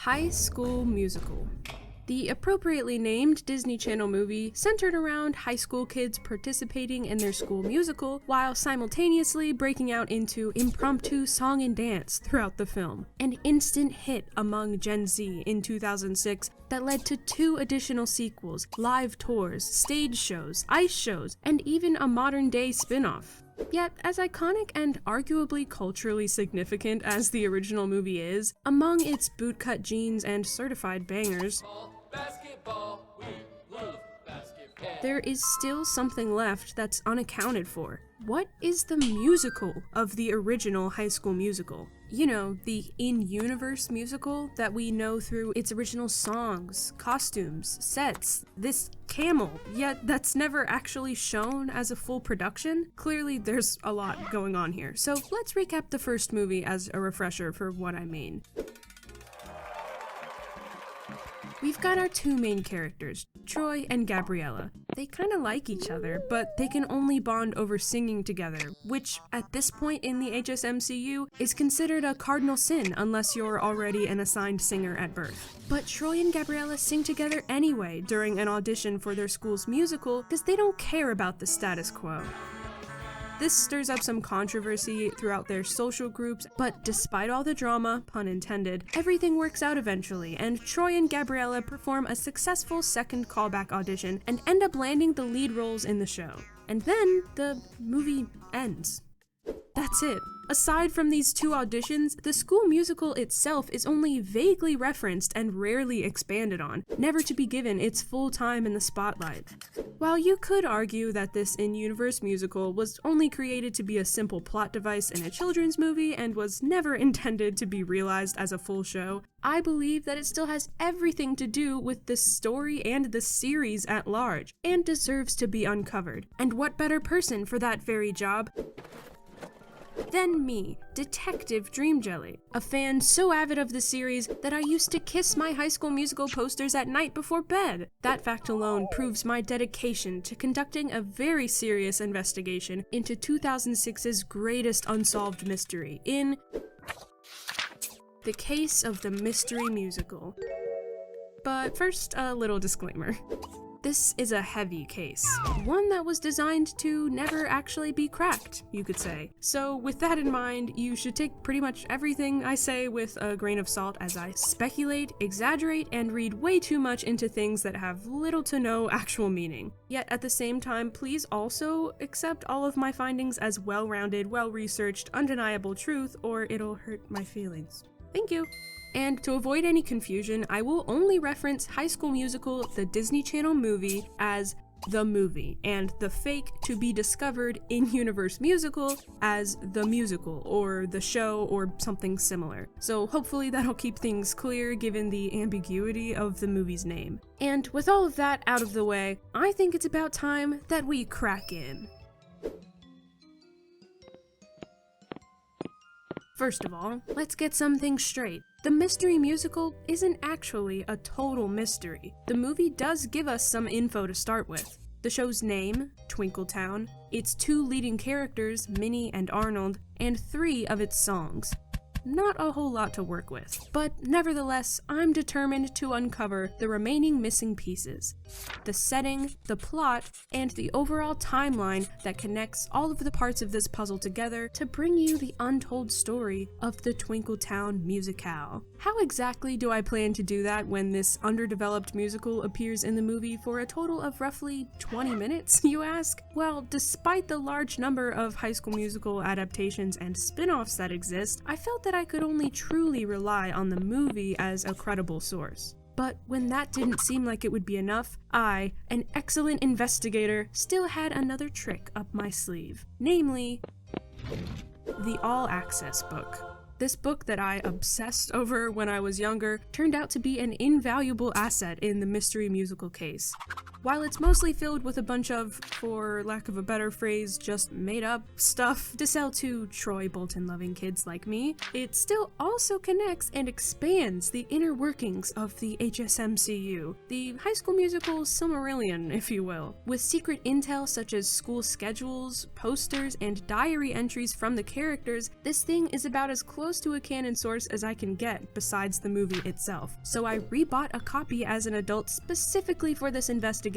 High School Musical. The appropriately named Disney Channel movie centered around high school kids participating in their school musical while simultaneously breaking out into impromptu song and dance throughout the film. An instant hit among Gen Z in 2006 that led to 2 additional sequels, live tours, stage shows, ice shows, and even a modern-day spin-off. Yet, as iconic and arguably culturally significant as the original movie is, among its bootcut jeans and certified bangers, there is still something left that's unaccounted for. What is the musical of the original High School Musical? You know, the in-universe musical that we know through its original songs, costumes, sets, this camel, yet that's never actually shown as a full production? Clearly there's a lot going on here, so let's recap the first movie as a refresher for what I mean. We've got our 2 main characters, Troy and Gabriella. They kinda like each other, but they can only bond over singing together, which, at this point in the HSMCU, is considered a cardinal sin unless you're already an assigned singer at birth. But Troy and Gabriella sing together anyway during an audition for their school's musical because they don't care about the status quo. This stirs up some controversy throughout their social groups, but despite all the drama, pun intended, everything works out eventually, and Troy and Gabriella perform a successful second callback audition and end up landing the lead roles in the show. And then the movie ends. That's it. Aside from these 2 auditions, the school musical itself is only vaguely referenced and rarely expanded on, never to be given its full time in the spotlight. While you could argue that this in-universe musical was only created to be a simple plot device in a children's movie and was never intended to be realized as a full show, I believe that it still has everything to do with the story and the series at large, and deserves to be uncovered. And what better person for that very job than me, Detective Dream Jelly, a fan so avid of the series that I used to kiss my High School Musical posters at night before bed. That fact alone proves my dedication to conducting a very serious investigation into 2006's greatest unsolved mystery in the case of the Mystery Musical. But first, a little disclaimer. This is a heavy case, one that was designed to never actually be cracked, you could say. So with that in mind, you should take pretty much everything I say with a grain of salt as I speculate, exaggerate, and read way too much into things that have little to no actual meaning. Yet at the same time, please also accept all of my findings as well-rounded, well-researched, undeniable truth, or it'll hurt my feelings. Thank you. And to avoid any confusion, I will only reference High School Musical, the Disney Channel movie, as the movie, and the fake to be discovered in-universe musical as the musical, or the show, or something similar. So hopefully that'll keep things clear given the ambiguity of the movie's name. And with all of that out of the way, I think it's about time that we crack in. First of all, let's get some things straight. The Mystery Musical isn't actually a total mystery. The movie does give us some info to start with. The show's name, Twinkle Towne, its 2 leading characters, Minnie and Arnold, and 3 of its songs. Not a whole lot to work with, but nevertheless, I'm determined to uncover the remaining missing pieces. The setting, the plot, and the overall timeline that connects all of the parts of this puzzle together to bring you the untold story of the Twinkle Towne musicale. How exactly do I plan to do that when this underdeveloped musical appears in the movie for a total of roughly 20 minutes, you ask? Well, despite the large number of High School Musical adaptations and spin-offs that exist, I felt that I could only truly rely on the movie as a credible source. But when that didn't seem like it would be enough, I, an excellent investigator, still had another trick up my sleeve. Namely, the All Access book. This book that I obsessed over when I was younger turned out to be an invaluable asset in the Mystery Musical case. While it's mostly filled with a bunch of, for lack of a better phrase, just made up stuff to sell to Troy Bolton loving kids like me, it still also connects and expands the inner workings of the HSMCU, the High School Musical Silmarillion, if you will, with secret intel such as school schedules, posters, and diary entries from the characters. This thing is about as close to a canon source as I can get besides the movie itself, so I rebought a copy as an adult specifically for this investigation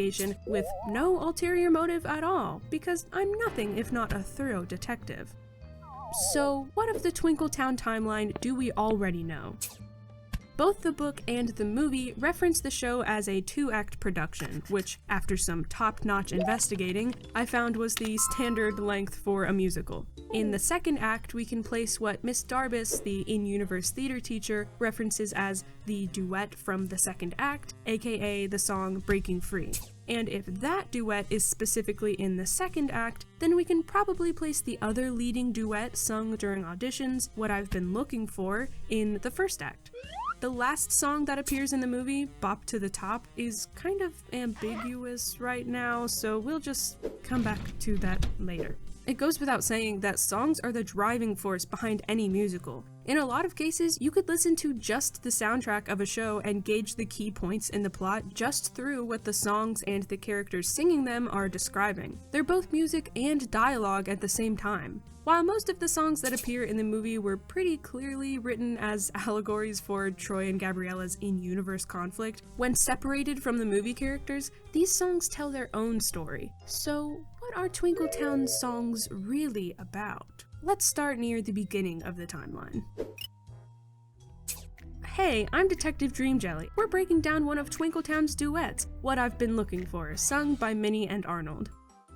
with no ulterior motive at all, because I'm nothing if not a thorough detective. So what of the Twinkle Towne timeline do we already know? Both the book and the movie reference the show as a 2-act production, which, after some top-notch investigating, I found was the standard length for a musical. In the second act, we can place what Miss Darbus, the in-universe theater teacher, references as the duet from the second act, aka the song Breaking Free. And if that duet is specifically in the second act, then we can probably place the other leading duet sung during auditions, What I've Been Looking For, in the first act. The last song that appears in the movie, Bop to the Top, is kind of ambiguous right now, so we'll just come back to that later. It goes without saying that songs are the driving force behind any musical. In a lot of cases, you could listen to just the soundtrack of a show and gauge the key points in the plot just through what the songs and the characters singing them are describing. They're both music and dialogue at the same time. While most of the songs that appear in the movie were pretty clearly written as allegories for Troy and Gabriella's in-universe conflict, when separated from the movie characters, these songs tell their own story. So, what are Twinkle Towne's songs really about? Let's start near the beginning of the timeline. Hey, I'm Detective Dream Jelly. We're breaking down one of Twinkle Towne's duets, What I've Been Looking For, sung by Minnie and Arnold.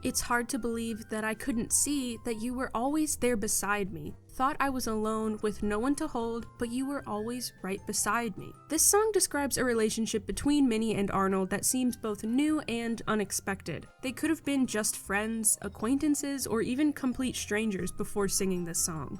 It's hard to believe that I couldn't see that you were always there beside me. Thought I was alone with no one to hold, but you were always right beside me. This song describes a relationship between Minnie and Arnold that seems both new and unexpected. They could have been just friends, acquaintances, or even complete strangers before singing this song.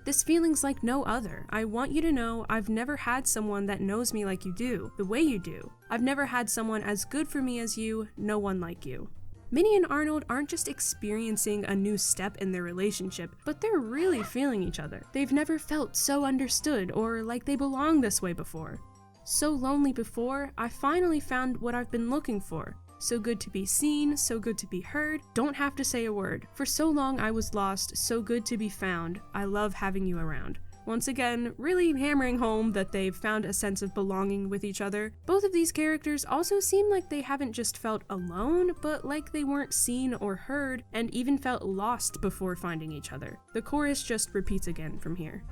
This feeling's like no other. I want you to know I've never had someone that knows me like you do, the way you do. I've never had someone as good for me as you, no one like you. Minnie and Arnold aren't just experiencing a new step in their relationship, but they're really feeling each other. They've never felt so understood or like they belong this way before. So lonely before, I finally found what I've been looking for. So good to be seen, so good to be heard, don't have to say a word. For so long I was lost, so good to be found. I love having you around. Once again, really hammering home that they've found a sense of belonging with each other. Both of these characters also seem like they haven't just felt alone, but like they weren't seen or heard, and even felt lost before finding each other. The chorus just repeats again from here.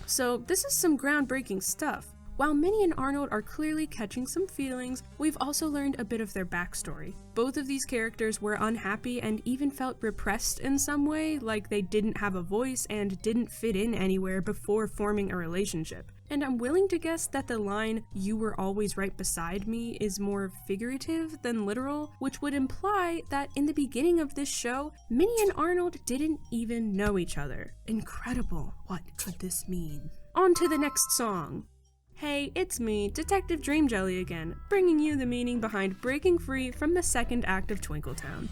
So this is some groundbreaking stuff. While Minnie and Arnold are clearly catching some feelings, we've also learned a bit of their backstory. Both of these characters were unhappy and even felt repressed in some way, like they didn't have a voice and didn't fit in anywhere before forming a relationship. And I'm willing to guess that the line, "You were always right beside me," is more figurative than literal, which would imply that in the beginning of this show, Minnie and Arnold didn't even know each other. Incredible. What could this mean? On to the next song. Hey, it's me, Detective Dream Jelly again, bringing you the meaning behind breaking free from the second act of Twinkle Towne.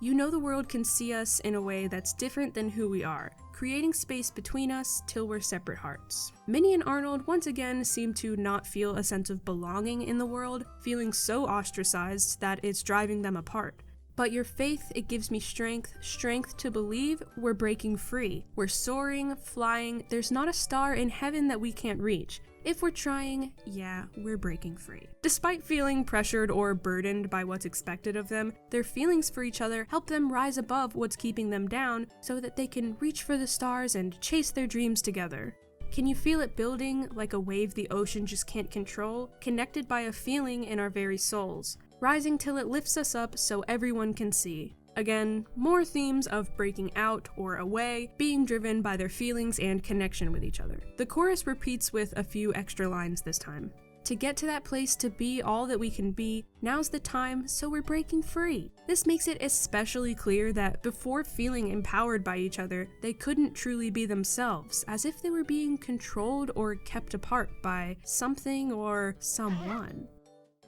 You know the world can see us in a way that's different than who we are, creating space between us till we're separate hearts. Minnie and Arnold once again seem to not feel a sense of belonging in the world, feeling so ostracized that it's driving them apart. But your faith, it gives me strength to believe we're breaking free. We're soaring, flying, there's not a star in heaven that we can't reach. If we're trying, yeah, we're breaking free. Despite feeling pressured or burdened by what's expected of them, their feelings for each other help them rise above what's keeping them down so that they can reach for the stars and chase their dreams together. Can you feel it building like a wave the ocean just can't control, connected by a feeling in our very souls, rising till it lifts us up so everyone can see? Again, more themes of breaking out or away, being driven by their feelings and connection with each other. The chorus repeats with a few extra lines this time. To get to that place to be all that we can be, now's the time, so we're breaking free. This makes it especially clear that before feeling empowered by each other, they couldn't truly be themselves, as if they were being controlled or kept apart by something or someone.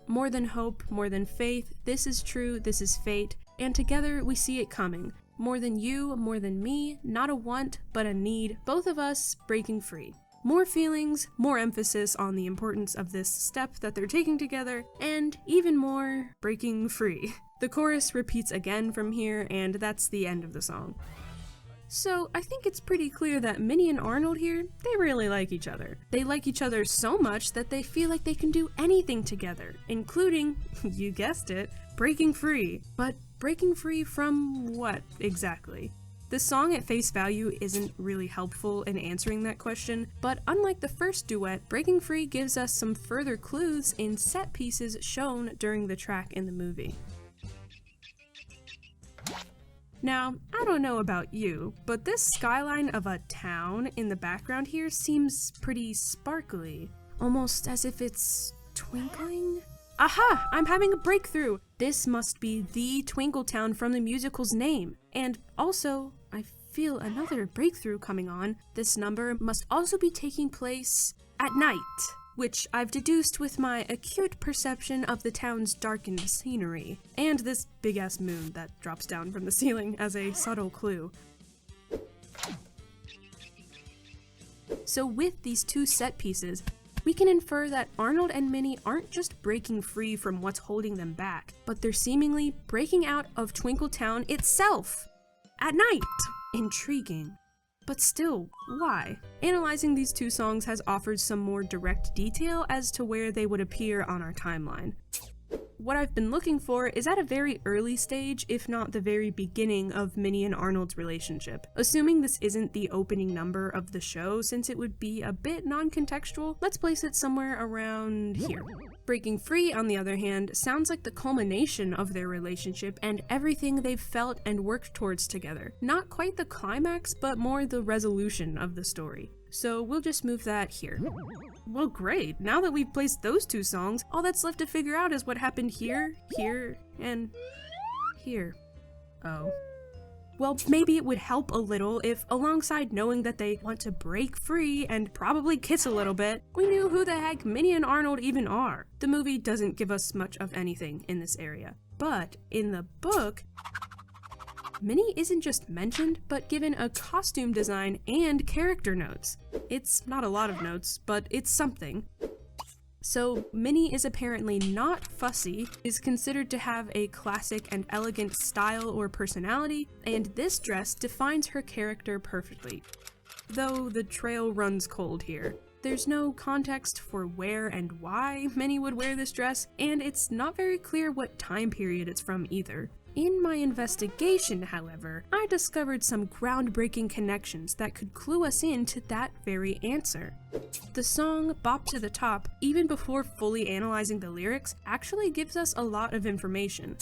More than hope, more than faith, this is true, this is fate, and together we see it coming. More than you, more than me, not a want, but a need, both of us breaking free. More feelings, more emphasis on the importance of this step that they're taking together, and even more breaking free. The chorus repeats again from here, and that's the end of the song. So I think it's pretty clear that Minnie and Arnold here, they really like each other. They like each other so much that they feel like they can do anything together, including, you guessed it, breaking free. But breaking free from what exactly? This song at face value isn't really helpful in answering that question, but unlike the first duet, Breaking Free gives us some further clues in set pieces shown during the track in the movie. Now, I don't know about you, but this skyline of a town in the background here seems pretty sparkly, almost as if it's twinkling? Aha! I'm having a breakthrough! This must be the Twinkle Towne from the musical's name. And also, I feel another breakthrough coming on. This number must also be taking place at night, which I've deduced with my acute perception of the town's darkened scenery, and this big-ass moon that drops down from the ceiling as a subtle clue. So with these two set pieces, we can infer that Arnold and Minnie aren't just breaking free from what's holding them back, but they're seemingly breaking out of Twinkle Towne itself! At night! Intriguing. But still, why? Analyzing these two songs has offered some more direct detail as to where they would appear on our timeline. What I've been looking for is at a very early stage, if not the very beginning of Minnie and Arnold's relationship. Assuming this isn't the opening number of the show, since it would be a bit non-contextual, let's place it somewhere around here. Breaking Free, on the other hand, sounds like the culmination of their relationship and everything they've felt and worked towards together. Not quite the climax, but more the resolution of the story. So we'll just move that here. Well, great. Now that we've placed those two songs, all that's left to figure out is what happened here, here, and here. Oh. Well, maybe it would help a little if, alongside knowing that they want to break free and probably kiss a little bit, we knew who the heck Minnie and Arnold even are. The movie doesn't give us much of anything in this area. But in the book, Minnie isn't just mentioned, but given a costume design and character notes. It's not a lot of notes, but it's something. So Minnie is apparently not fussy, is considered to have a classic and elegant style or personality, and this dress defines her character perfectly. Though the trail runs cold here. There's no context for where and why Minnie would wear this dress, and it's not very clear what time period it's from either. In my investigation, however, I discovered some groundbreaking connections that could clue us in to that very answer. The song Bop to the Top, even before fully analyzing the lyrics, actually gives us a lot of information.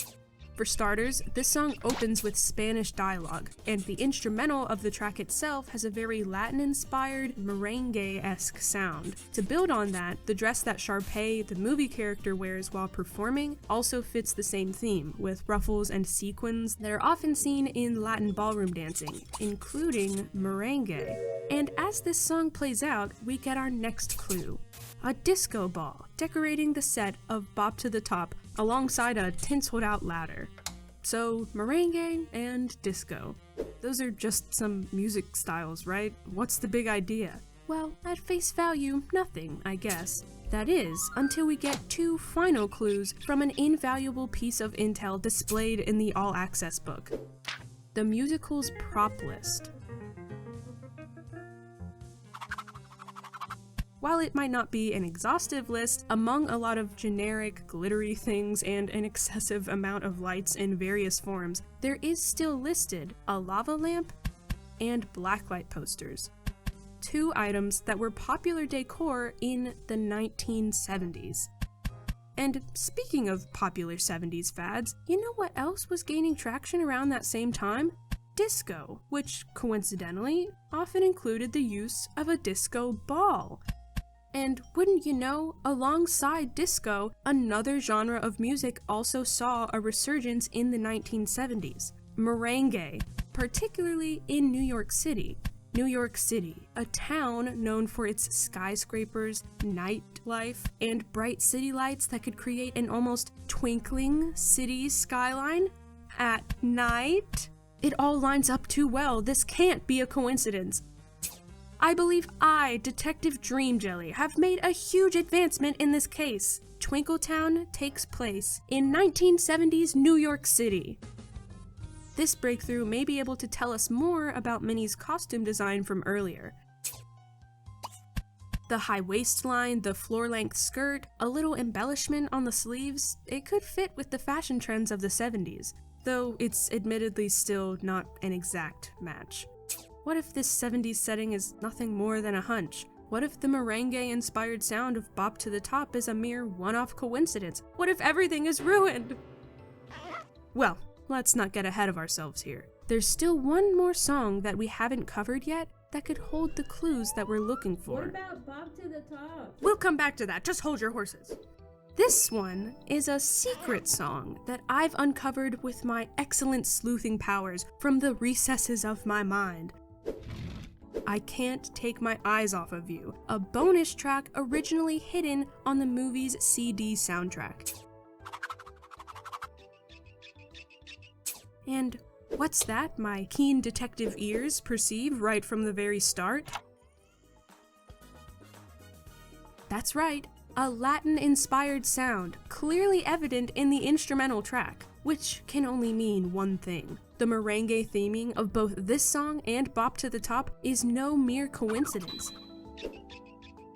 For starters, this song opens with Spanish dialogue, and the instrumental of the track itself has a very Latin-inspired, merengue-esque sound. To build on that, the dress that Sharpay, the movie character, wears while performing also fits the same theme, with ruffles and sequins that are often seen in Latin ballroom dancing, including merengue. And as this song plays out, we get our next clue. A disco ball, decorating the set of Bop to the Top alongside a tinseled out ladder. So, merengue and disco. Those are just some music styles, right? What's the big idea? Well, at face value, nothing, I guess. That is, until we get two final clues from an invaluable piece of intel displayed in the All Access book. The musical's prop list. While it might not be an exhaustive list, among a lot of generic, glittery things and an excessive amount of lights in various forms, there is still listed a lava lamp and blacklight posters. Two items that were popular decor in the 1970s. And speaking of popular 70s fads, you know what else was gaining traction around that same time? Disco, which coincidentally often included the use of a disco ball. And wouldn't you know, alongside disco, another genre of music also saw a resurgence in the 1970s, merengue, particularly in New York City. New York City, a town known for its skyscrapers, nightlife, and bright city lights that could create an almost twinkling city skyline at night. It all lines up too well. This can't be a coincidence. I believe I, Detective Dream Jelly, have made a huge advancement in this case. Twinkle Towne takes place in 1970s New York City. This breakthrough may be able to tell us more about Minnie's costume design from earlier. The high waistline, the floor-length skirt, a little embellishment on the sleeves, it could fit with the fashion trends of the 70s, though it's admittedly still not an exact match. What if this 70s setting is nothing more than a hunch? What if the merengue-inspired sound of Bop to the Top is a mere one-off coincidence? What if everything is ruined? Well, let's not get ahead of ourselves here. There's still one more song that we haven't covered yet that could hold the clues that we're looking for. What about Bop to the Top? We'll come back to that, just hold your horses. This one is a secret song that I've uncovered with my excellent sleuthing powers from the recesses of my mind. I Can't Take My Eyes Off of You, a bonus track originally hidden on the movie's CD soundtrack. And what's that my keen detective ears perceive right from the very start? That's right, a Latin-inspired sound, clearly evident in the instrumental track, which can only mean one thing. The merengue theming of both this song and Bop to the Top is no mere coincidence.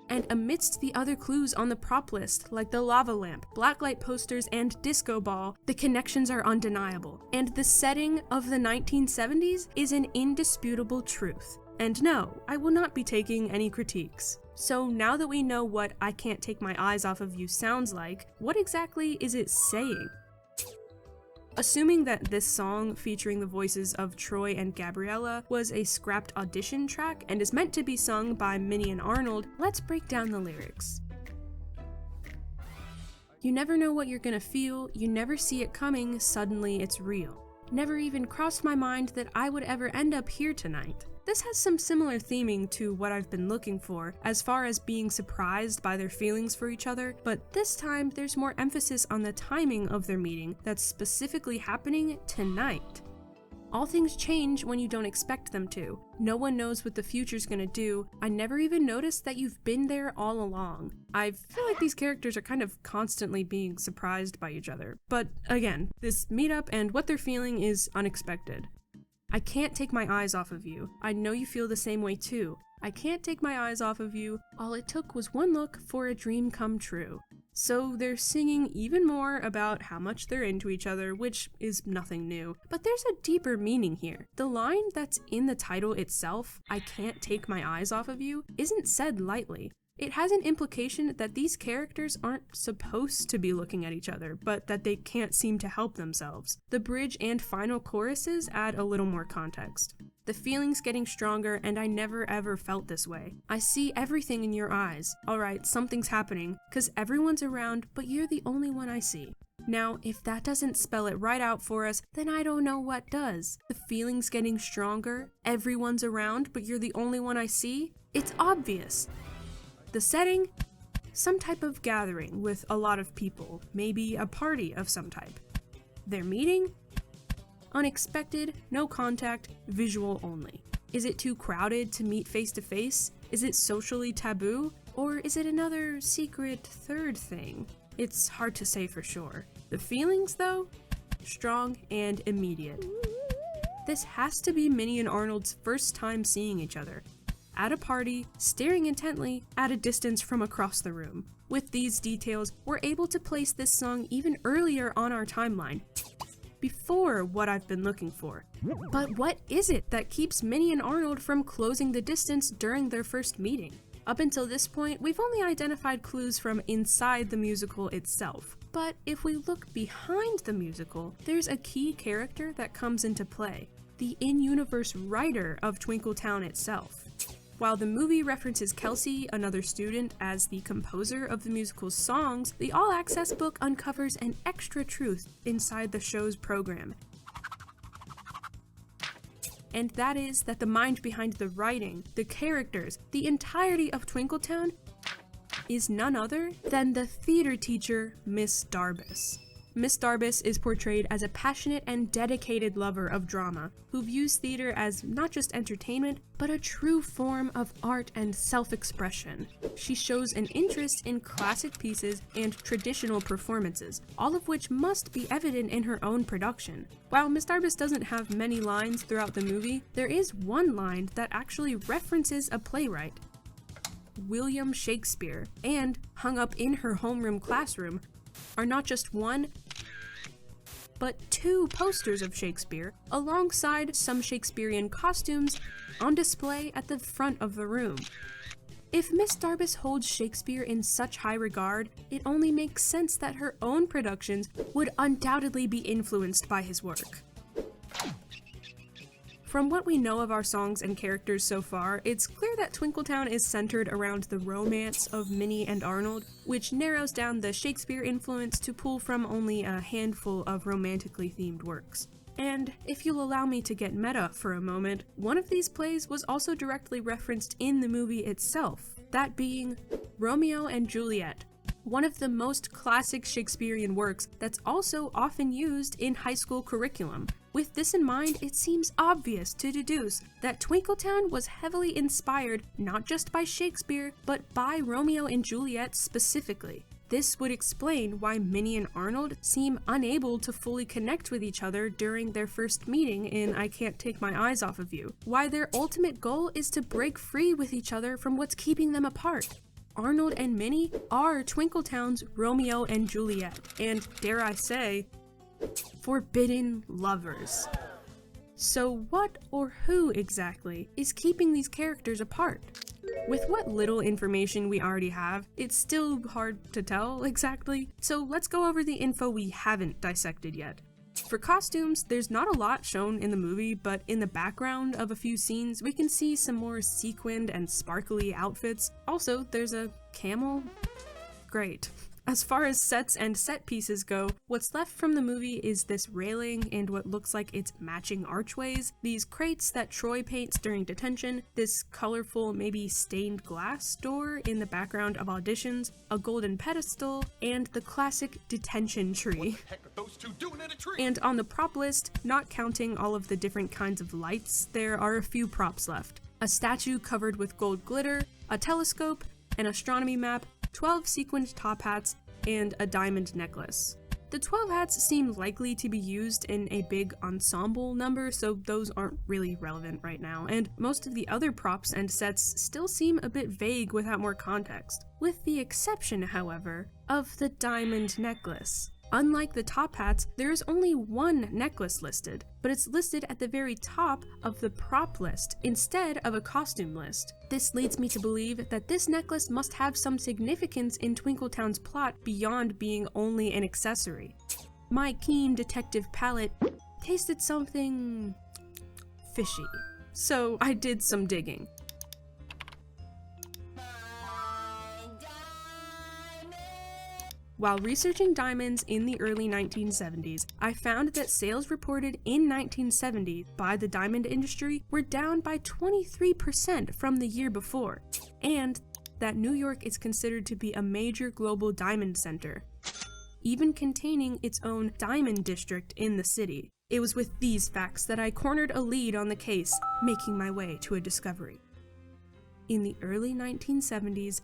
And amidst the other clues on the prop list, like the lava lamp, blacklight posters, and disco ball, the connections are undeniable, and the setting of the 1970s is an indisputable truth. And no, I will not be taking any critiques. So now that we know what I Can't Take My Eyes Off of You sounds like, what exactly is it saying? Assuming that this song, featuring the voices of Troy and Gabriella, was a scrapped audition track and is meant to be sung by Minnie and Arnold, let's break down the lyrics. You never know what you're gonna feel, you never see it coming, suddenly it's real. Never even crossed my mind that I would ever end up here tonight. This has some similar theming to what I've been looking for, as far as being surprised by their feelings for each other, but this time there's more emphasis on the timing of their meeting that's specifically happening tonight. All things change when you don't expect them to. No one knows what the future's gonna do. I never even noticed that you've been there all along. I feel like these characters are kind of constantly being surprised by each other. But again, this meetup and what they're feeling is unexpected. I can't take my eyes off of you. I know you feel the same way too. I can't take my eyes off of you. All it took was one look for a dream come true. So they're singing even more about how much they're into each other, which is nothing new. But there's a deeper meaning here. The line that's in the title itself, I can't take my eyes off of you, isn't said lightly. It has an implication that these characters aren't supposed to be looking at each other, but that they can't seem to help themselves. The bridge and final choruses add a little more context. The feeling's getting stronger, and I never ever felt this way. I see everything in your eyes. Alright, something's happening, 'cause everyone's around, but you're the only one I see. Now, if that doesn't spell it right out for us, then I don't know what does. The feeling's getting stronger, everyone's around, but you're the only one I see? It's obvious. The setting? Some type of gathering with a lot of people, maybe a party of some type. Their meeting? Unexpected, no contact, visual only. Is it too crowded to meet face to face? Is it socially taboo? Or is it another secret third thing? It's hard to say for sure. The feelings though? Strong and immediate. This has to be Minnie and Arnold's first time seeing each other. At a party, staring intently at a distance from across the room. With these details, we're able to place this song even earlier on our timeline, before what I've been looking for. But what is it that keeps Minnie and Arnold from closing the distance during their first meeting? Up until this point, we've only identified clues from inside the musical itself. But if we look behind the musical, there's a key character that comes into play, the in-universe writer of Twinkle Towne itself. While the movie references Kelsey, another student, as the composer of the musical's songs, the All Access book uncovers an extra truth inside the show's program. and that is that the mind behind the writing, the characters, the entirety of Twinkle Towne is none other than the theater teacher, Miss Darbus. Miss Darbus is portrayed as a passionate and dedicated lover of drama, who views theater as not just entertainment, but a true form of art and self-expression. She shows an interest in classic pieces and traditional performances, all of which must be evident in her own production. While Miss Darbus doesn't have many lines throughout the movie, there is one line that actually references a playwright, William Shakespeare, and hung up in her homeroom classroom are not just one, but two posters of Shakespeare, alongside some Shakespearean costumes on display at the front of the room. If Miss Darbus holds Shakespeare in such high regard, it only makes sense that her own productions would undoubtedly be influenced by his work. From what we know of our songs and characters so far, it's clear that Twinkle Towne is centered around the romance of Minnie and Arnold, which narrows down the Shakespeare influence to pull from only a handful of romantically themed works. And if you'll allow me to get meta for a moment, one of these plays was also directly referenced in the movie itself, that being Romeo and Juliet, one of the most classic Shakespearean works that's also often used in high school curriculum. With this in mind, it seems obvious to deduce that Twinkle Towne was heavily inspired not just by Shakespeare, but by Romeo and Juliet specifically. This would explain why Minnie and Arnold seem unable to fully connect with each other during their first meeting in I Can't Take My Eyes Off of You, why their ultimate goal is to break free with each other from what's keeping them apart. Arnold and Minnie are Twinkle Towne's Romeo and Juliet, and dare I say, forbidden lovers. So what or who exactly is keeping these characters apart? With what little information we already have, it's still hard to tell exactly, so let's go over the info we haven't dissected yet. For costumes, there's not a lot shown in the movie, but in the background of a few scenes, we can see some more sequined and sparkly outfits. Also, there's a camel. Great. As far as sets and set pieces go, what's left from the movie is this railing and what looks like its matching archways, these crates that Troy paints during detention, this colorful, maybe stained glass door in the background of auditions, a golden pedestal, and the classic detention tree. What the heck are those two doing in a tree? And on the prop list, not counting all of the different kinds of lights, there are a few props left. A statue covered with gold glitter, a telescope, an astronomy map, 12 sequined top hats, and a diamond necklace. The 12 hats seem likely to be used in a big ensemble number, so those aren't really relevant right now, and most of the other props and sets still seem a bit vague without more context, with the exception, however, of the diamond necklace. Unlike the top hats, there is only one necklace listed, but it's listed at the very top of the prop list instead of a costume list. This leads me to believe that this necklace must have some significance in Twinkle Towne's plot beyond being only an accessory. My keen detective palate tasted something fishy, so I did some digging. While researching diamonds in the early 1970s, I found that sales reported in 1970 by the diamond industry were down by 23% from the year before, and that New York is considered to be a major global diamond center, even containing its own diamond district in the city. It was with these facts that I cornered a lead on the case, making my way to a discovery. In the early 1970s,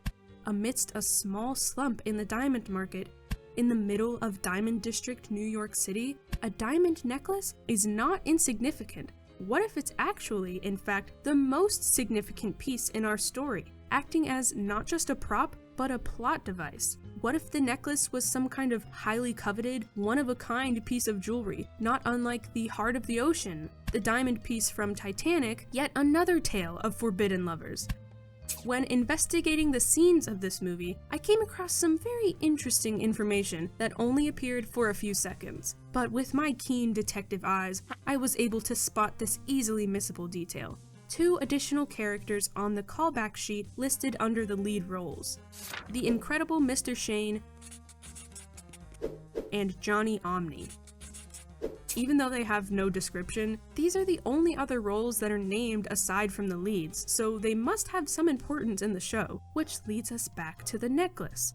amidst a small slump in the diamond market, in the middle of Diamond District, New York City, a diamond necklace is not insignificant. What if it's actually, in fact, the most significant piece in our story, acting as not just a prop, but a plot device? What if the necklace was some kind of highly coveted, one-of-a-kind piece of jewelry, not unlike the Heart of the Ocean, the diamond piece from Titanic, yet another tale of forbidden lovers? When investigating the scenes of this movie, I came across some very interesting information that only appeared for a few seconds, but with my keen detective eyes, I was able to spot this easily missable detail. 2 additional characters on the callback sheet listed under the lead roles: the incredible Mr. Shane and Johnny Omni. Even though they have no description, these are the only other roles that are named aside from the leads, so they must have some importance in the show, which leads us back to the necklace.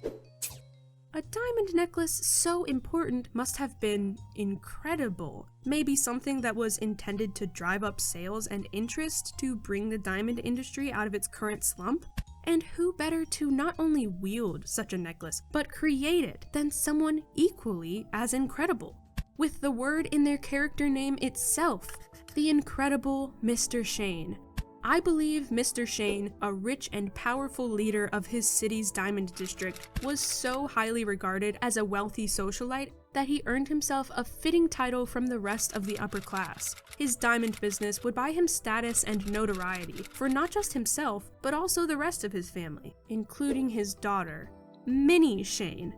A diamond necklace so important must have been incredible. Maybe something that was intended to drive up sales and interest to bring the diamond industry out of its current slump? And who better to not only wield such a necklace, but create it than someone equally as incredible? With the word in their character name itself, the incredible Mr. Shane. I believe Mr. Shane, a rich and powerful leader of his city's diamond district, was so highly regarded as a wealthy socialite that he earned himself a fitting title from the rest of the upper class. His diamond business would buy him status and notoriety for not just himself, but also the rest of his family, including his daughter, Minnie Shane.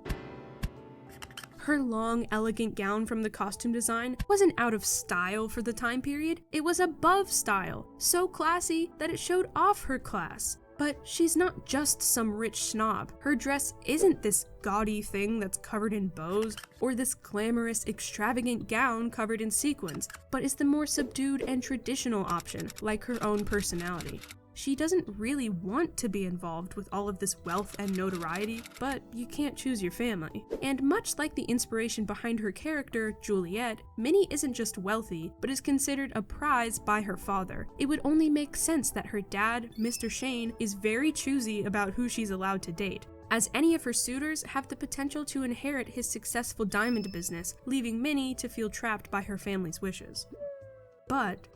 Her long, elegant gown from the costume design wasn't out of style for the time period, it was above style, so classy that it showed off her class. But she's not just some rich snob. Her dress isn't this gaudy thing that's covered in bows, or this glamorous, extravagant gown covered in sequins, but is the more subdued and traditional option, like her own personality. She doesn't really want to be involved with all of this wealth and notoriety, but you can't choose your family. And much like the inspiration behind her character, Juliet, Minnie isn't just wealthy, but is considered a prize by her father. It would only make sense that her dad, Mr. Shane, is very choosy about who she's allowed to date, as any of her suitors have the potential to inherit his successful diamond business, leaving Minnie to feel trapped by her family's wishes. But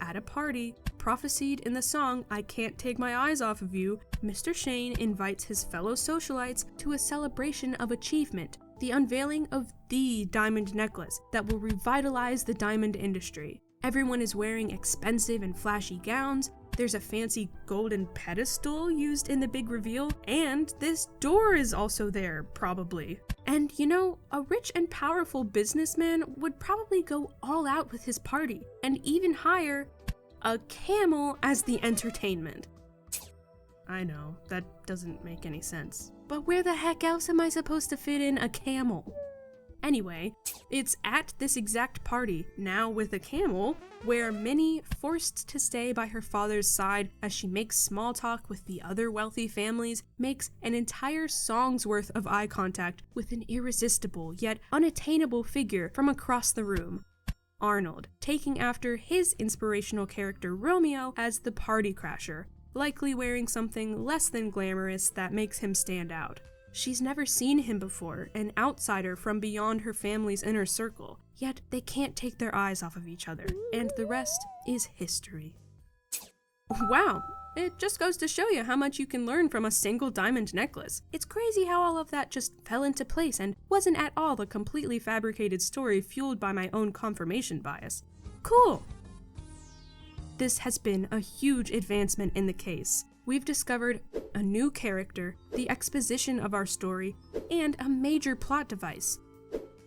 at a party, prophesied in the song "I Can't Take My Eyes Off of You," Mr. Shane invites his fellow socialites to a celebration of achievement, the unveiling of the diamond necklace that will revitalize the diamond industry. Everyone is wearing expensive and flashy gowns, there's a fancy golden pedestal used in the big reveal, and this door is also there, probably. And you know, a rich and powerful businessman would probably go all out with his party, and even hire a camel as the entertainment. I know, that doesn't make any sense. But where the heck else am I supposed to fit in a camel? Anyway, it's at this exact party, now with a camel, where Minnie, forced to stay by her father's side as she makes small talk with the other wealthy families, makes an entire song's worth of eye contact with an irresistible yet unattainable figure from across the room. Arnold, taking after his inspirational character Romeo as the party crasher, likely wearing something less than glamorous that makes him stand out. She's never seen him before, an outsider from beyond her family's inner circle, yet they can't take their eyes off of each other, and the rest is history. Wow, it just goes to show you how much you can learn from a single diamond necklace. It's crazy how all of that just fell into place and wasn't at all a completely fabricated story fueled by my own confirmation bias. Cool! This has been a huge advancement in the case. We've discovered a new character, the exposition of our story, and a major plot device.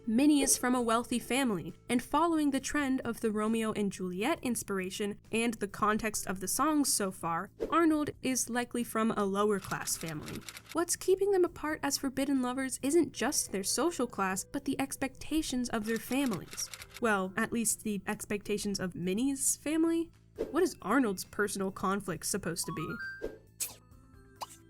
Minnie is from a wealthy family, and following the trend of the Romeo and Juliet inspiration and the context of the songs so far, Arnold is likely from a lower class family. What's keeping them apart as forbidden lovers isn't just their social class, but the expectations of their families. Well, at least the expectations of Minnie's family? What is Arnold's personal conflict supposed to be?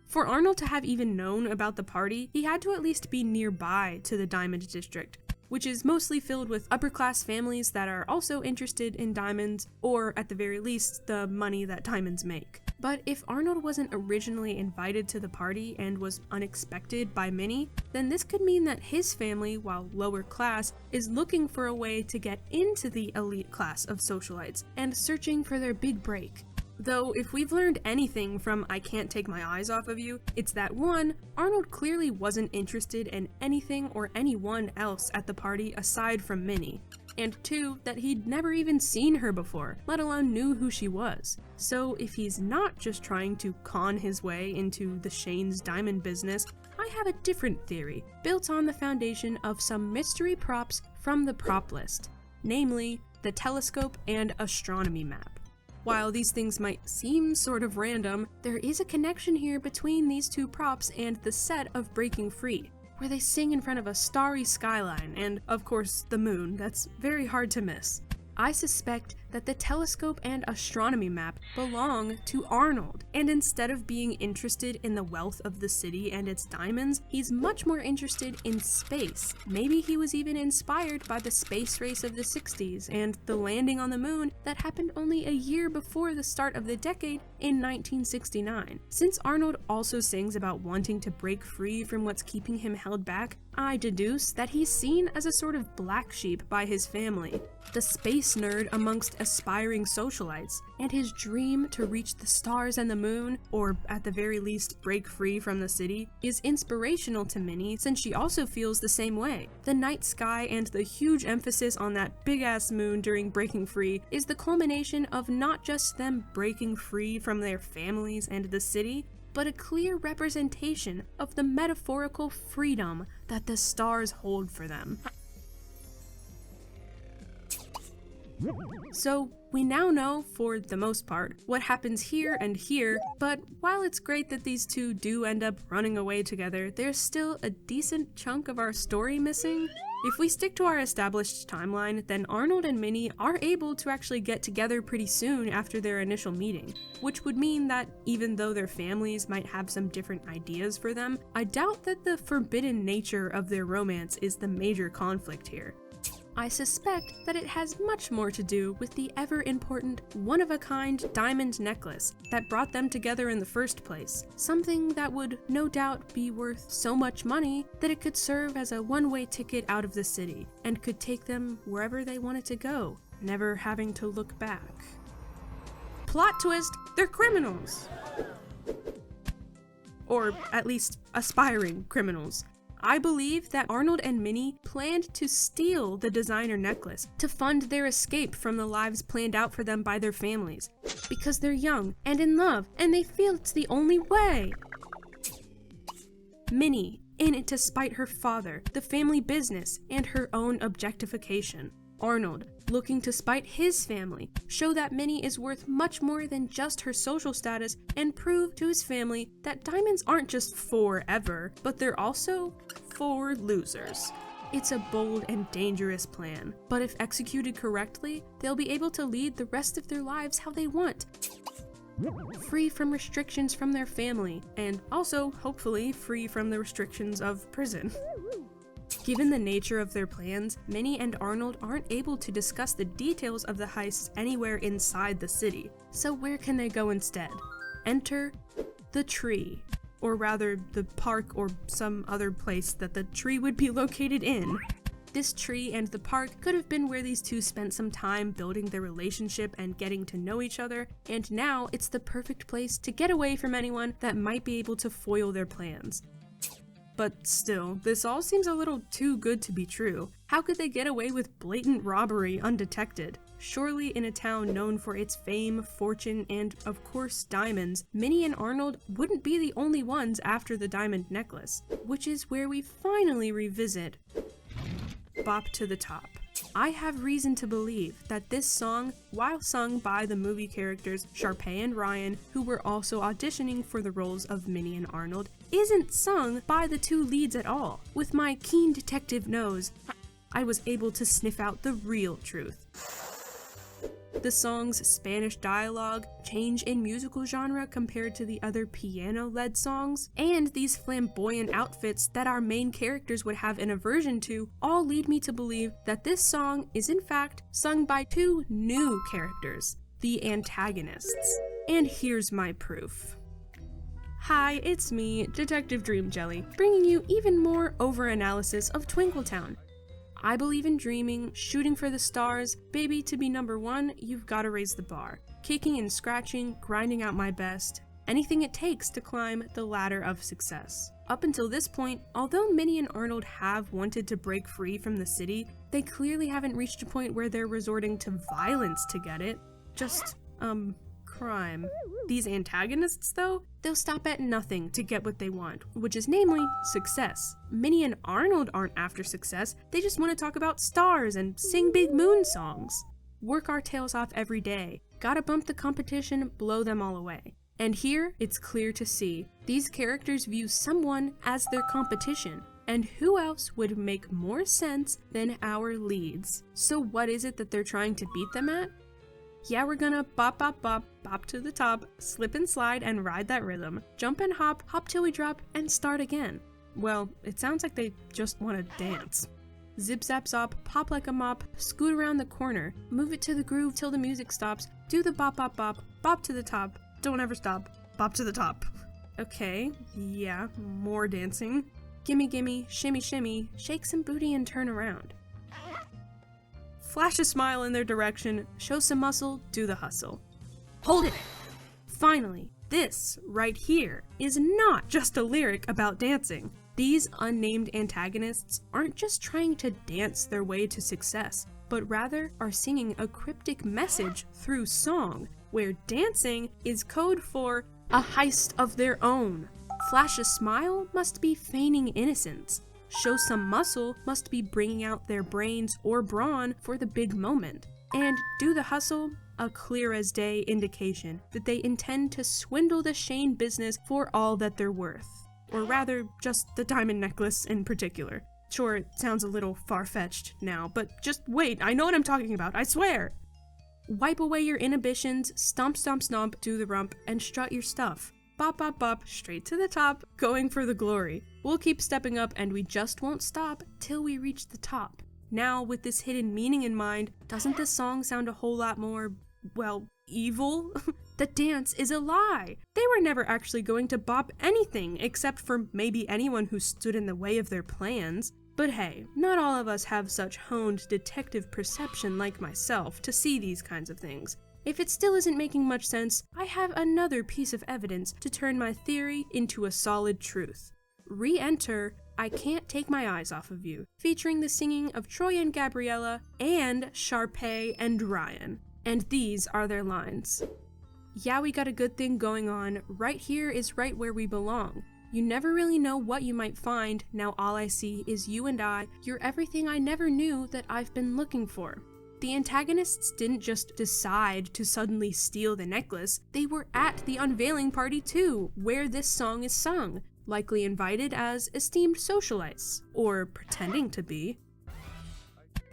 For Arnold to have even known about the party, he had to at least be nearby to the Diamond District, which is mostly filled with upper-class families that are also interested in diamonds, or at the very least, the money that diamonds make. But if Arnold wasn't originally invited to the party and was unexpected by Minnie, then this could mean that his family, while lower class, is looking for a way to get into the elite class of socialites and searching for their big break. Though, if we've learned anything from I Can't Take My Eyes Off of You, it's that 1, Arnold clearly wasn't interested in anything or anyone else at the party aside from Minnie, and 2, that he'd never even seen her before, let alone knew who she was. So if he's not just trying to con his way into the Shane's diamond business, I have a different theory, built on the foundation of some mystery props from the prop list, namely the telescope and astronomy map. While these things might seem sort of random, there is a connection here between these two props and the set of Breaking Free. where they sing in front of a starry skyline and, of course, the moon. That's very hard to miss. I suspect that the telescope and astronomy map belong to Arnold, and instead of being interested in the wealth of the city and its diamonds, he's much more interested in space. Maybe he was even inspired by the space race of the 60s and the landing on the moon that happened only a year before the start of the decade in 1969. Since Arnold also sings about wanting to break free from what's keeping him held back, I deduce that he's seen as a sort of black sheep by his family, the space nerd amongst aspiring socialites, and his dream to reach the stars and the moon, or at the very least break free from the city, is inspirational to Minnie since she also feels the same way. The night sky and the huge emphasis on that big-ass moon during breaking free is the culmination of not just them breaking free from their families and the city, but a clear representation of the metaphorical freedom that the stars hold for them. So, we now know, for the most part, what happens here and here, but while it's great that these two do end up running away together, there's still a decent chunk of our story missing. If we stick to our established timeline, then Arnold and Minnie are able to actually get together pretty soon after their initial meeting, which would mean that even though their families might have some different ideas for them, I doubt that the forbidden nature of their romance is the major conflict here. I suspect that it has much more to do with the ever-important, one-of-a-kind diamond necklace that brought them together in the first place, something that would no doubt be worth so much money that it could serve as a one-way ticket out of the city, and could take them wherever they wanted to go, never having to look back. Plot twist, they're criminals! Or at least aspiring criminals. I believe that Arnold and Minnie planned to steal the designer necklace to fund their escape from the lives planned out for them by their families, because they're young and in love and they feel it's the only way. Minnie, in it to spite her father, the family business, and her own objectification. Arnold, looking to spite his family, show that Minnie is worth much more than just her social status, and prove to his family that diamonds aren't just forever, but they're also for losers. It's a bold and dangerous plan, but if executed correctly, they'll be able to lead the rest of their lives how they want. Free from restrictions from their family, and also, hopefully, free from the restrictions of prison. Given the nature of their plans, Minnie and Arnold aren't able to discuss the details of the heists anywhere inside the city, so where can they go instead? Enter the tree, or rather the park or some other place that the tree would be located in. This tree and the park could have been where these two spent some time building their relationship and getting to know each other, and now it's the perfect place to get away from anyone that might be able to foil their plans. But still, this all seems a little too good to be true. How could they get away with blatant robbery undetected? Surely in a town known for its fame, fortune, and, of course, diamonds, Minnie and Arnold wouldn't be the only ones after the diamond necklace, which is where we finally revisit Bop to the Top. I have reason to believe that this song, while sung by the movie characters Sharpay and Ryan, who were also auditioning for the roles of Minnie and Arnold, isn't sung by the two leads at all. With my keen detective nose, I was able to sniff out the real truth. The song's Spanish dialogue, change in musical genre compared to the other piano-led songs, and these flamboyant outfits that our main characters would have an aversion to all lead me to believe that this song is in fact sung by two new characters, the antagonists. And here's my proof. Hi, it's me, Detective Dream Jelly, bringing you even more over-analysis of Twinkle Towne. I believe in dreaming, shooting for the stars, baby, to be number one, you've gotta raise the bar. Kicking and scratching, grinding out my best, anything it takes to climb the ladder of success. Up until this point, although Minnie and Arnold have wanted to break free from the city, they clearly haven't reached a point where they're resorting to violence to get it. Just, crime. These antagonists, though, they'll stop at nothing to get what they want, which is namely, success. Minnie and Arnold aren't after success, they just want to talk about stars and sing big moon songs. Work our tails off every day, gotta bump the competition, blow them all away. And here, it's clear to see, these characters view someone as their competition, And who else would make more sense than our leads? So what is it that they're trying to beat them at? Yeah, we're gonna bop, bop, bop, bop to the top, slip and slide and ride that rhythm, jump and hop, hop till we drop, and start again. Well, it sounds like they just want to dance. Zip zap zop, pop like a mop, scoot around the corner, move it to the groove till the music stops, do the bop bop bop, bop to the top, don't ever stop, bop to the top. Okay, yeah, more dancing. Gimme gimme, shimmy shimmy, shake some booty and turn around. Flash a smile in their direction, show some muscle, do the hustle. Hold it! Finally, this right here is not just a lyric about dancing. These unnamed antagonists aren't just trying to dance their way to success, but rather are singing a cryptic message through song, where dancing is code for a heist of their own. Flash a smile must be feigning innocence. Show some muscle must be bringing out their brains or brawn for the big moment. And do the hustle, a clear as day indication that they intend to swindle the Shane business for all that they're worth. Or rather, just the diamond necklace in particular. Sure, it sounds a little far-fetched now, but just wait, I know what I'm talking about, I swear! Wipe away your inhibitions, stomp stomp stomp, do the rump, and strut your stuff. Bop bop bop, straight to the top, going for the glory. We'll keep stepping up and we just won't stop till we reach the top. Now, with this hidden meaning in mind, doesn't this song sound a whole lot more, well, evil? The dance is a lie! They were never actually going to bop anything except for maybe anyone who stood in the way of their plans. But hey, not all of us have such honed detective perception like myself to see these kinds of things. If it still isn't making much sense, I have another piece of evidence to turn my theory into a solid truth. Re-enter I Can't Take My Eyes Off of You, featuring the singing of Troy and Gabriella, and Sharpay and Ryan. And these are their lines. Yeah, we got a good thing going on, right here is right where we belong. You never really know what you might find, now all I see is you and I, you're everything I never knew that I've been looking for. The antagonists didn't just decide to suddenly steal the necklace, they were at the unveiling party too, where this song is sung, likely invited as esteemed socialites, or pretending to be.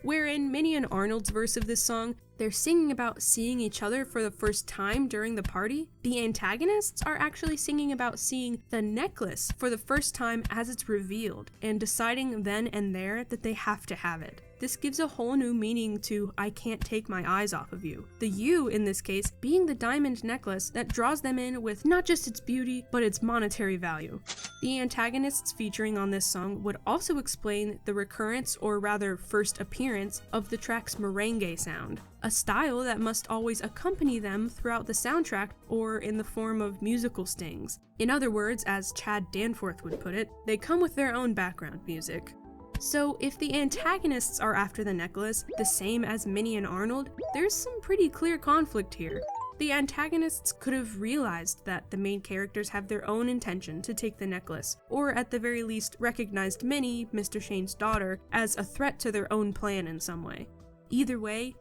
Wherein Minnie and Arnold's verse of this song, they're singing about seeing each other for the first time during the party. The antagonists are actually singing about seeing the necklace for the first time as it's revealed, and deciding then and there that they have to have it. This gives a whole new meaning to I can't take my eyes off of you. The you, in this case, being the diamond necklace that draws them in with not just its beauty, but its monetary value. The antagonists featuring on this song would also explain the recurrence, or rather first appearance, of the track's merengue sound, a style that must always accompany them throughout the soundtrack or in the form of musical stings. In other words, as Chad Danforth would put it, they come with their own background music. So if the antagonists are after the necklace, the same as Minnie and Arnold, there's some pretty clear conflict here. The antagonists could have realized that the main characters have their own intention to take the necklace, or at the very least recognized Minnie, Mr. Shane's daughter, as a threat to their own plan in some way. Either way,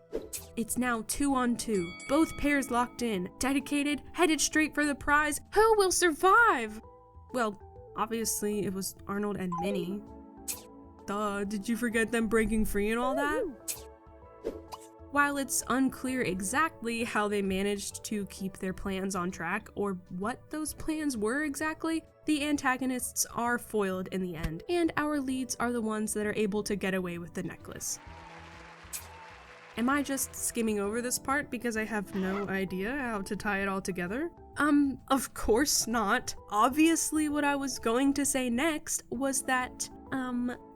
it's now 2-on-2, both pairs locked in, dedicated, headed straight for the prize. Who will survive? Well, obviously it was Arnold and Minnie. Duh, did you forget them breaking free and all that? While it's unclear exactly how they managed to keep their plans on track, or what those plans were exactly, the antagonists are foiled in the end, and our leads are the ones that are able to get away with the necklace. Am I just skimming over this part because I have no idea how to tie it all together? Of course not. Obviously what I was going to say next was that,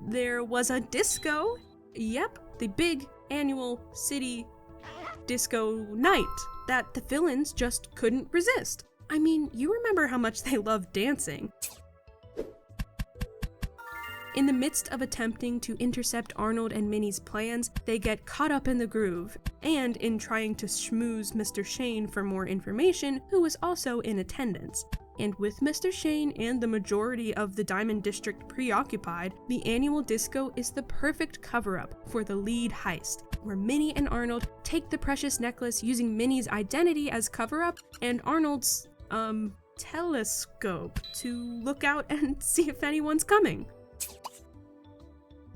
there was a disco. Yep, the big annual city disco night that the villains just couldn't resist. I mean, you remember how much they love dancing. In the midst of attempting to intercept Arnold and Minnie's plans, they get caught up in the groove, and in trying to schmooze Mr. Shane for more information, who was also in attendance. And with Mr. Shane and the majority of the Diamond District preoccupied, the annual disco is the perfect cover-up for the lead heist, where Minnie and Arnold take the precious necklace using Minnie's identity as cover-up and Arnold's, telescope to look out and see if anyone's coming.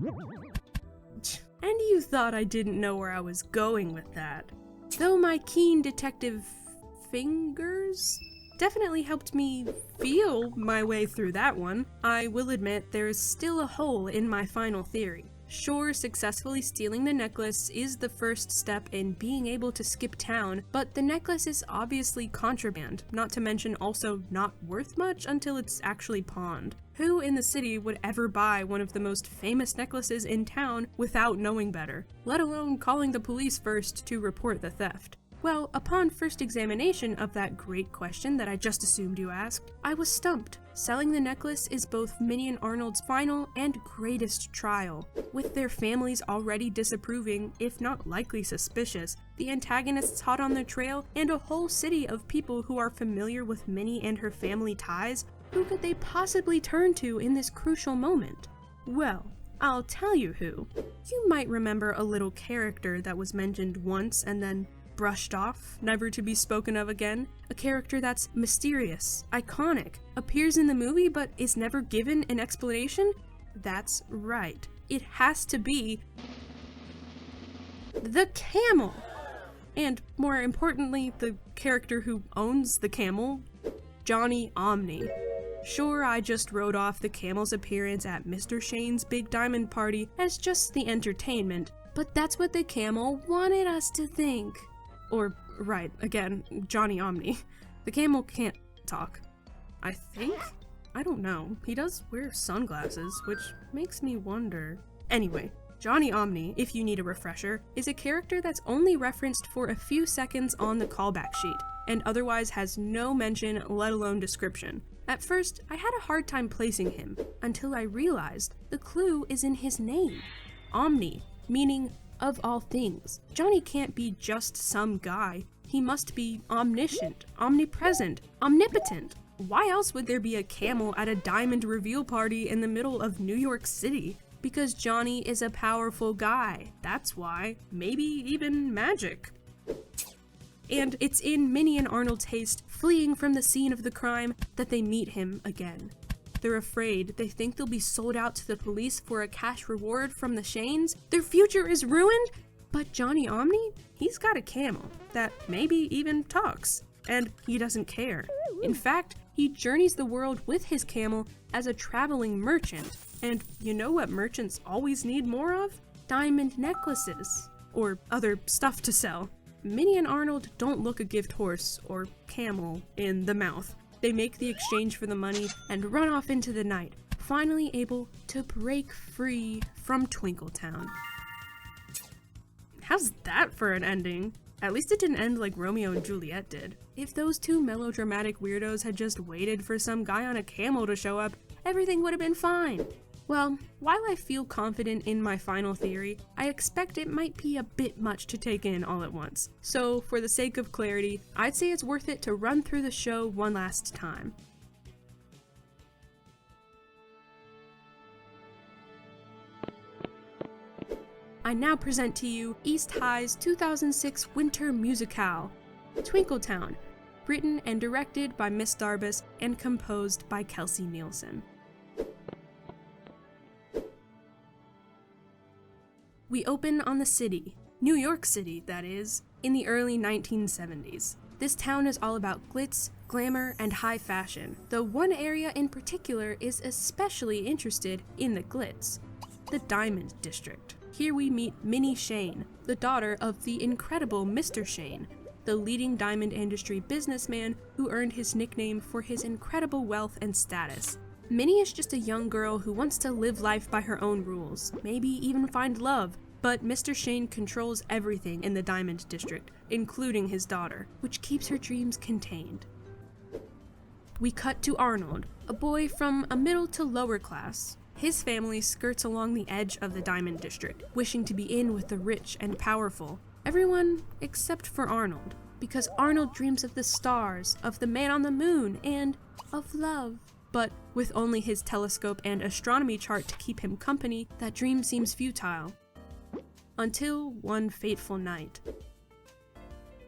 And you thought I didn't know where I was going with that. Though my keen detective fingers definitely helped me feel my way through that one, I will admit there is still a hole in my final theory. Sure, successfully stealing the necklace is the first step in being able to skip town, but the necklace is obviously contraband, not to mention also not worth much until it's actually pawned. Who in the city would ever buy one of the most famous necklaces in town without knowing better, let alone calling the police first to report the theft? Well, upon first examination of that great question that I just assumed you asked, I was stumped. Selling the necklace is both Minnie and Arnold's final and greatest trial. With their families already disapproving, if not likely suspicious, the antagonists hot on their trail, and a whole city of people who are familiar with Minnie and her family ties, who could they possibly turn to in this crucial moment? Well, I'll tell you who. You might remember a little character that was mentioned once and then brushed off, never to be spoken of again. A character that's mysterious, iconic, appears in the movie but is never given an explanation? That's right. It has to be the camel! And more importantly, the character who owns the camel, Johnny Omni. Sure, I just wrote off the camel's appearance at Mr. Shane's big diamond party as just the entertainment, but that's what the camel wanted us to think. Or, right, again, Johnny Omni. The camel can't talk. I think? I don't know. He does wear sunglasses, which makes me wonder. Anyway, Johnny Omni, if you need a refresher, is a character that's only referenced for a few seconds on the callback sheet, and otherwise has no mention, let alone description. At first, I had a hard time placing him, until I realized the clue is in his name. Omni, meaning of all things. Johnny can't be just some guy. He must be omniscient, omnipresent, omnipotent. Why else would there be a camel at a diamond reveal party in the middle of New York City? Because Johnny is a powerful guy. That's why. Maybe even magic. And it's in Minnie and Arnold's haste, fleeing from the scene of the crime, that they meet him again. They're afraid. They think they'll be sold out to the police for a cash reward from the Shanes. Their future is ruined. But Johnny Omni? He's got a camel that maybe even talks. And he doesn't care. In fact, he journeys the world with his camel as a traveling merchant. And you know what merchants always need more of? Diamond necklaces. Or other stuff to sell. Minnie and Arnold don't look a gift horse or camel in the mouth. They make the exchange for the money and run off into the night, finally able to break free from Twinkle Towne. How's that for an ending? At least it didn't end like Romeo and Juliet did. If those two melodramatic weirdos had just waited for some guy on a camel to show up, everything would have been fine. Well, while I feel confident in my final theory, I expect it might be a bit much to take in all at once. So, for the sake of clarity, I'd say it's worth it to run through the show one last time. I now present to you East High's 2006 winter musicale, Twinkle Towne, written and directed by Miss Darbus and composed by Kelsey Nielsen. We open on the city, New York City, that is, in the early 1970s. This town is all about glitz, glamour, and high fashion, though one area in particular is especially interested in the glitz, the Diamond District. Here we meet Minnie Shane, the daughter of the incredible Mr. Shane, the leading diamond industry businessman who earned his nickname for his incredible wealth and status. Minnie is just a young girl who wants to live life by her own rules, maybe even find love, but Mr. Shane controls everything in the Diamond District, including his daughter, which keeps her dreams contained. We cut to Arnold, a boy from a middle to lower class. His family skirts along the edge of the Diamond District, wishing to be in with the rich and powerful. Everyone except for Arnold, because Arnold dreams of the stars, of the man on the moon, and of love. But with only his telescope and astronomy chart to keep him company, that dream seems futile. Until one fateful night.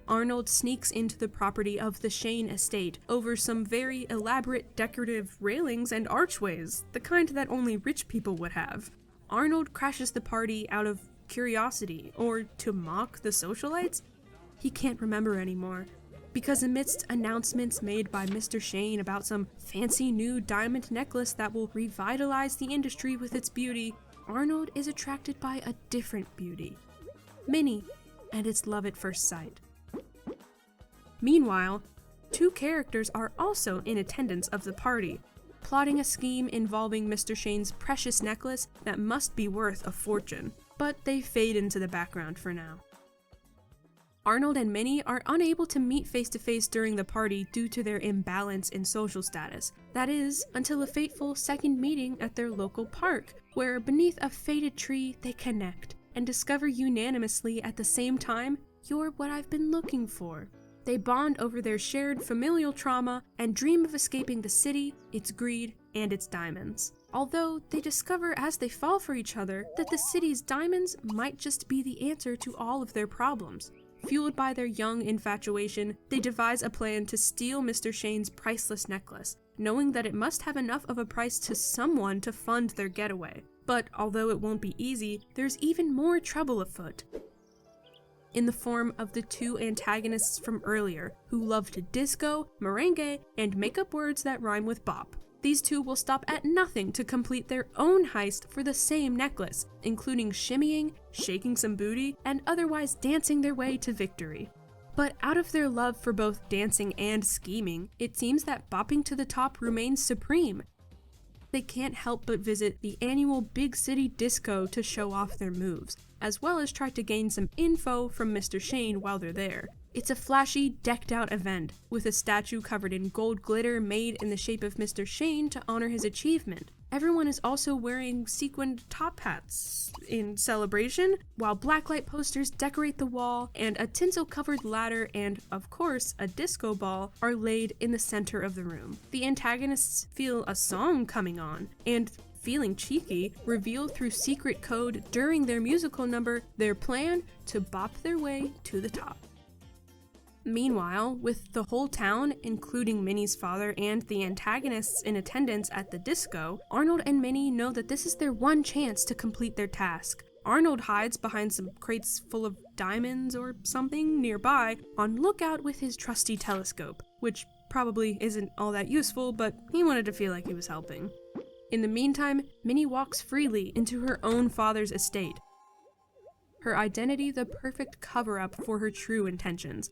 Arnold sneaks into the property of the Shane estate over some very elaborate decorative railings and archways, the kind that only rich people would have. Arnold crashes the party out of curiosity or to mock the socialites? He can't remember anymore, because amidst announcements made by Mr. Shane about some fancy new diamond necklace that will revitalize the industry with its beauty, Arnold is attracted by a different beauty, Minnie, and it's love at first sight. Meanwhile, two characters are also in attendance of the party, plotting a scheme involving Mr. Shane's precious necklace that must be worth a fortune, but they fade into the background for now. Arnold and Minnie are unable to meet face-to-face during the party due to their imbalance in social status. That is, until a fateful second meeting at their local park, where beneath a faded tree they connect and discover unanimously at the same time, "You're what I've been looking for." They bond over their shared familial trauma and dream of escaping the city, its greed, and its diamonds. Although they discover as they fall for each other that the city's diamonds might just be the answer to all of their problems. Fueled by their young infatuation, they devise a plan to steal Mr. Shane's priceless necklace, knowing that it must have enough of a price to someone to fund their getaway. But although it won't be easy, there's even more trouble afoot, in the form of the two antagonists from earlier, who love to disco, merengue, and make up words that rhyme with bop. These two will stop at nothing to complete their own heist for the same necklace, including shimmying, shaking some booty, and otherwise dancing their way to victory. But out of their love for both dancing and scheming, it seems that bopping to the top remains supreme. They can't help but visit the annual big city disco to show off their moves, as well as try to gain some info from Mr. Shane while they're there. It's a flashy, decked-out event, with a statue covered in gold glitter made in the shape of Mr. Shane to honor his achievement. Everyone is also wearing sequined top hats in celebration, while blacklight posters decorate the wall, and a tinsel-covered ladder and, of course, a disco ball are laid in the center of the room. The antagonists feel a song coming on, and feeling cheeky, reveal through secret code during their musical number their plan to bop their way to the top. Meanwhile, with the whole town, including Minnie's father and the antagonists in attendance at the disco, Arnold and Minnie know that this is their one chance to complete their task. Arnold hides behind some crates full of diamonds or something nearby, on lookout with his trusty telescope, which probably isn't all that useful, but he wanted to feel like he was helping. In the meantime, Minnie walks freely into her own father's estate, her identity the perfect cover-up for her true intentions.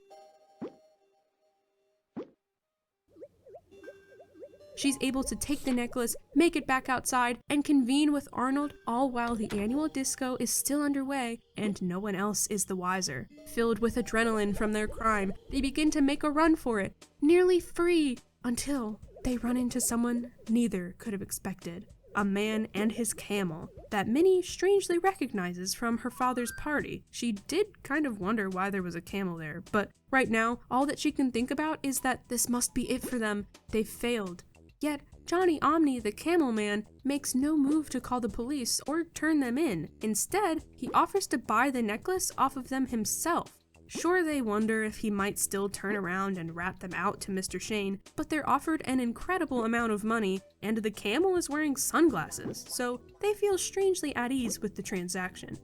She's able to take the necklace, make it back outside, and convene with Arnold, all while the annual disco is still underway and no one else is the wiser. Filled with adrenaline from their crime, they begin to make a run for it, nearly free, until they run into someone neither could have expected. A man and his camel that Minnie strangely recognizes from her father's party. She did kind of wonder why there was a camel there, but right now, all that she can think about is that this must be it for them. They've failed. Yet, Johnny Omni, the camel man, makes no move to call the police or turn them in. Instead, he offers to buy the necklace off of them himself. Sure, they wonder if he might still turn around and rat them out to Mr. Shane, but they're offered an incredible amount of money, and the camel is wearing sunglasses, so they feel strangely at ease with the transaction.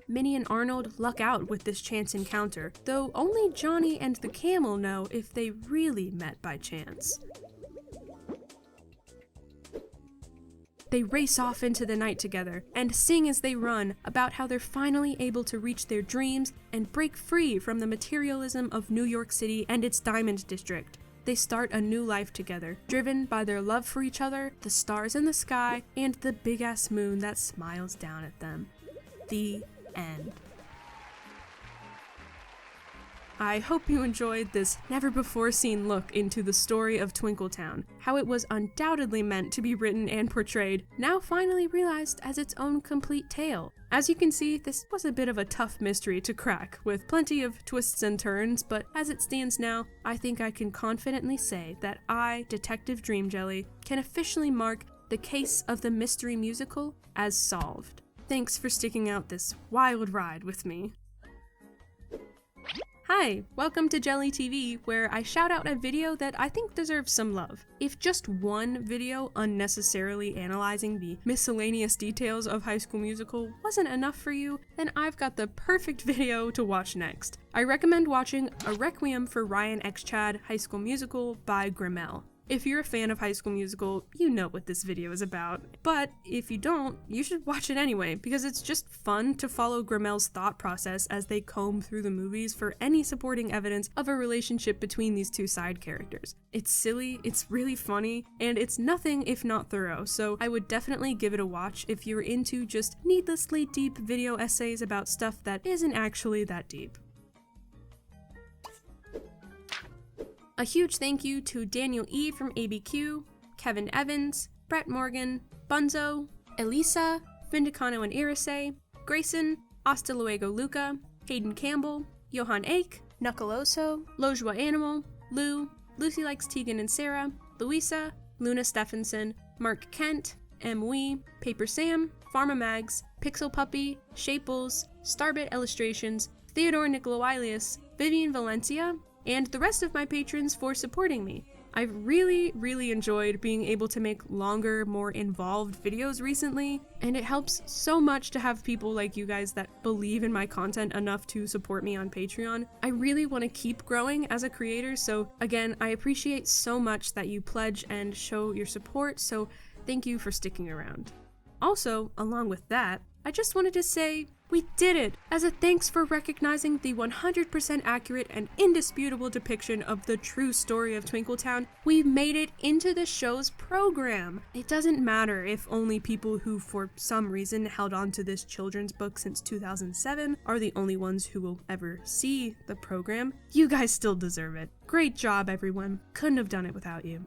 Minnie and Arnold luck out with this chance encounter, though only Johnny and the camel know if they really met by chance. They race off into the night together and sing as they run about how they're finally able to reach their dreams and break free from the materialism of New York City and its diamond district. They start a new life together, driven by their love for each other, the stars in the sky, and the big-ass moon that smiles down at them. The end. I hope you enjoyed this never-before-seen look into the story of Twinkle Towne, how it was undoubtedly meant to be written and portrayed, now finally realized as its own complete tale. As you can see, this was a bit of a tough mystery to crack, with plenty of twists and turns, but as it stands now, I think I can confidently say that I, Detective Dream Jelly, can officially mark the case of the mystery musical as solved. Thanks for sticking out this wild ride with me. Hi, welcome to JellyTV, where I shout out a video that I think deserves some love. If just one video unnecessarily analyzing the miscellaneous details of High School Musical wasn't enough for you, then I've got the perfect video to watch next. I recommend watching A Requiem for Ryan X. Chad High School Musical by Grimmel. If you're a fan of High School Musical, you know what this video is about. But if you don't, you should watch it anyway, because it's just fun to follow Grimmel's thought process as they comb through the movies for any supporting evidence of a relationship between these two side characters. It's silly, it's really funny, and it's nothing if not thorough, so I would definitely give it a watch if you're into just needlessly deep video essays about stuff that isn't actually that deep. A huge thank you to Daniel E. from ABQ, Kevin Evans, Brett Morgan, Bunzo, Elisa, Vindicano and Irise, Grayson, Hasta Luego Luca, Hayden Campbell, Johan Ake, Knuckleoso, Lojua Animal, Lou, Lucy Likes Tegan and Sarah, Louisa, Luna Stephenson, Mark Kent, M. Wee, Paper Sam, Pharma Mags, Pixel Puppy, Shaples, Starbit Illustrations, Theodore Nicoloilius, Vivian Valencia, and the rest of my patrons for supporting me. I've really enjoyed being able to make longer, more involved videos recently, and it helps so much to have people like you guys that believe in my content enough to support me on Patreon. I really want to keep growing as a creator, so again, I appreciate so much that you pledge and show your support, so thank you for sticking around. Also, along with that, I just wanted to say, we did it! As a thanks for recognizing the 100% accurate and indisputable depiction of the true story of Twinkle Towne, we made it into the show's program! It doesn't matter if only people who for some reason held on to this children's book since 2007 are the only ones who will ever see the program. You guys still deserve it. Great job, everyone. Couldn't have done it without you.